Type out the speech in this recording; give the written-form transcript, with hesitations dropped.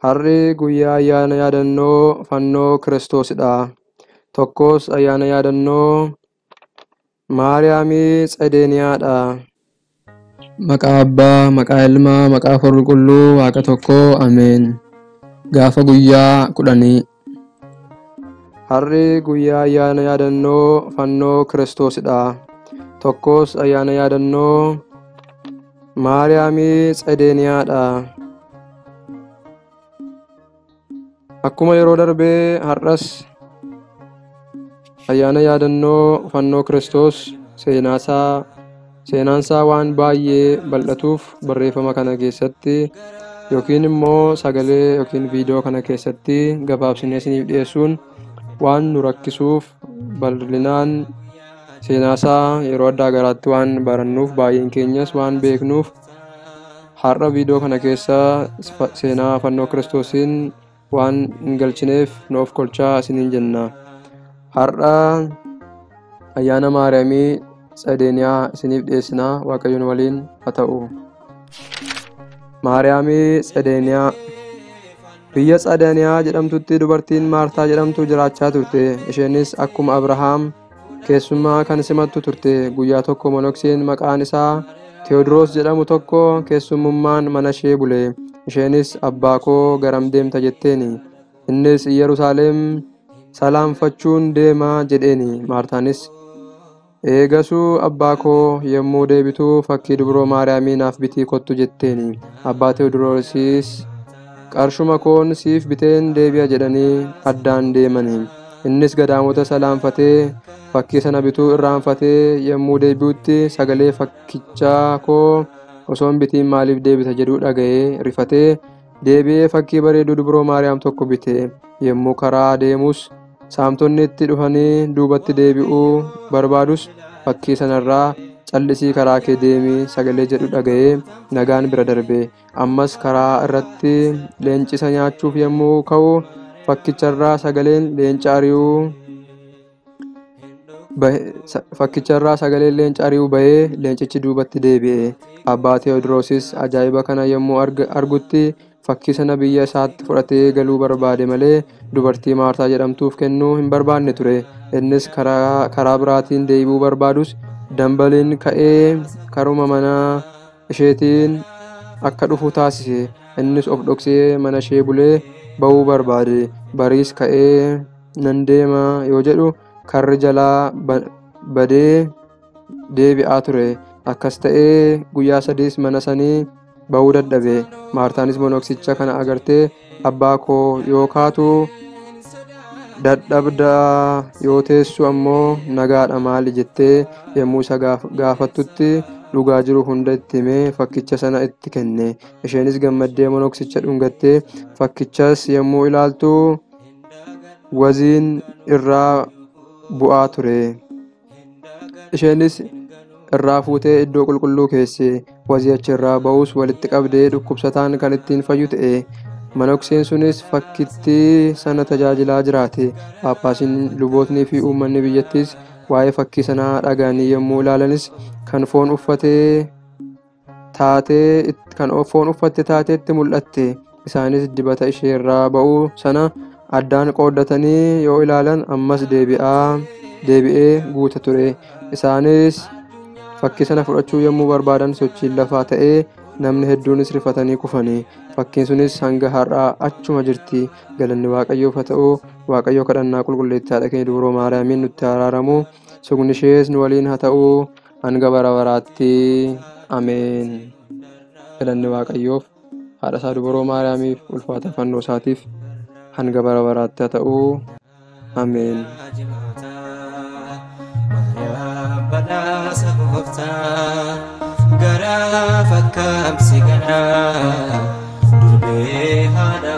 Harri guyyaa ayyaana yaadannoo fannoo Kiristoosidha. Tokkos ayyaana yaadannoo Maariyaamii Tsedeeniyaadha. Maqaa Abbaa, maqaa Ilmaa, maqaa Hafuura Qulqulluu, Waaqa tokkoo. Ameen. Gaafa guyyaa 10. Harri guyyaa ayyaana yaadannoo fannoo Kiristoosidha. Tokkos ayyaana yaadannoo Maariyaamii Tsedeeniyaadha. Akkuma yeroo darbee har'as ayyaana yaadannoo fannoo Kiristoos seenaansaa waan baay'ee bal'atuuf barreeffama kana keessatti yookiin immoo sagalee yookiin viidiyoo kana keessatti gabaabsinee isiniif dhiyeessuun waan nu rakkisuuf bal'inaan seenaasaa yeroo adda garaatti waan barannuuf baay'een keenyas waan beeknuuf har'a viidiyoo kana keessa seenaa fannoo Kiristoosiin waan hin galchineef nuuf kolchaa isiniin jenna. Har'a ayyaana Maariyaamii Tsedeeniyaa isiniif dhiyeessinaa. Waaqayyoon waliin haa ta'u. Maariyaamii Tsedeeniyaa. Biyya Tsedeeniyaa jedhamtutti dubartiin Maartaa jedhamtu jiraachaa turte. Isheenis akkuma Abrahaam keessummaa kan simattu turte. Guyyaa tokko monokseen maqaan isaa Tewoodiroos jedhamu tokko keessummummaan mana ishee bule. Isheenis abbaa koo garam deemta jetteeni. Innis Yerusaalem salaamfachuun deema jedheeni. Maartaanis eegasuu abbaa koo yommuu deebitu fakkii dubroo Maariyaamii naaf bitii kottu jetteeni. Abbaa Tewoodiroosiis qarshuma koon siif biteen deebi'a jedhanii addaan deemani. Innis gadaamota salaamfatee fakkii sana bituu irraanfatee yommuu deebi'utti sagalee fakkichaa koo osoo hin bitiin maaliif deebita jedhu dhaga'ee rifatee deebi'ee fakkii bareedu dubroo Maariyaam tokko bite. Yommuu karaa deemus saamtonni itti dhufanii duubatti deebi'uu barbaadus fakkii sanarraa callisii karaa kee deemi sagalee jedhu dhaga'ee nagaan bira darbe. Ammas karaa irratti leencisa nyaachuuf yommuu ka'u fakkicharraa sagaleen leenca ari'uu bahee leencichi duubatti deebi'e. Abbaa Tewoodiroosiis ajaa'iba kana yommuu argutti fakkii sana biyya isaatti fudhatee galuu barbaade malee dubartii Maartaa jedhamtuuf kennuu hin barbaanne ture. Innis karaa biraatiin deebi'uu barbaadus dambaliin ka'ee karuma mana isheetiin akka dhufu taasise. Innis of dhoksee mana ishee bulee ba'uu barbaade. Bariis ka'ee nan deema yoo jedhu karri jalaa badee deebi'aa ture. Akkas ta'ee guyyaa 3 mana sanii ba'uu dadhabe. Maartaanis monoksicha kana agartee abbaa koo yoo kaatu dadhabdaa yoo teessu ammoo nagaadha maali jettee yommuu isa gaafattutti dhugaa jiru hunda itti himee fakkicha sana itti kenne. Isheenis gammaddee monoksicha dhungattee fakkichas yommuu ilaaltu waziin irraa bu'aa ture. Isheenis irraa fuutee iddoo qulqulluu keesse. Wazii achirraa ba'us walitti qabdee dhukkubsataan kan ittiin fayyu ta'e. Monokseen sunis fakkittii sana tajaajilaa jiraate. Paappaasiin, lubootnii fi uummanni biyyattis waa'ee fakkii sanaa dhaga'anii yommuu ilaalanis kan foon uffatte taateetti mul'atte. Isaanis dibata ishee irraa ba'uu sana addaan qooddatanii yoo ilaalan ammas deebi'ee guuta ture. Isaanis fakkii sana fudhachuu yommuu barbaadan sochiin lafaa ta'ee namni hedduunis rifatanii kufanii. Fakkiin sunis hanga har'aa achuma jirti. Galanni Waaqayyoof haa ta'u. Waaqayyoo kadhannaa qulqulleettii haadha keenya dubroo Maariyaamiin nutti araaramu. Sugni ishees nu waliin haa ta'u hanga bara baraatti. Ameen. Galanni Waaqayyoof haadha isaa dubroo Maariyaamiif ulfaata fannoo isaatiif hanga bara baraatti haa ta'u. Ameen. Badhaasa gooftaa garaa fakkaamsi garaa durbee haadha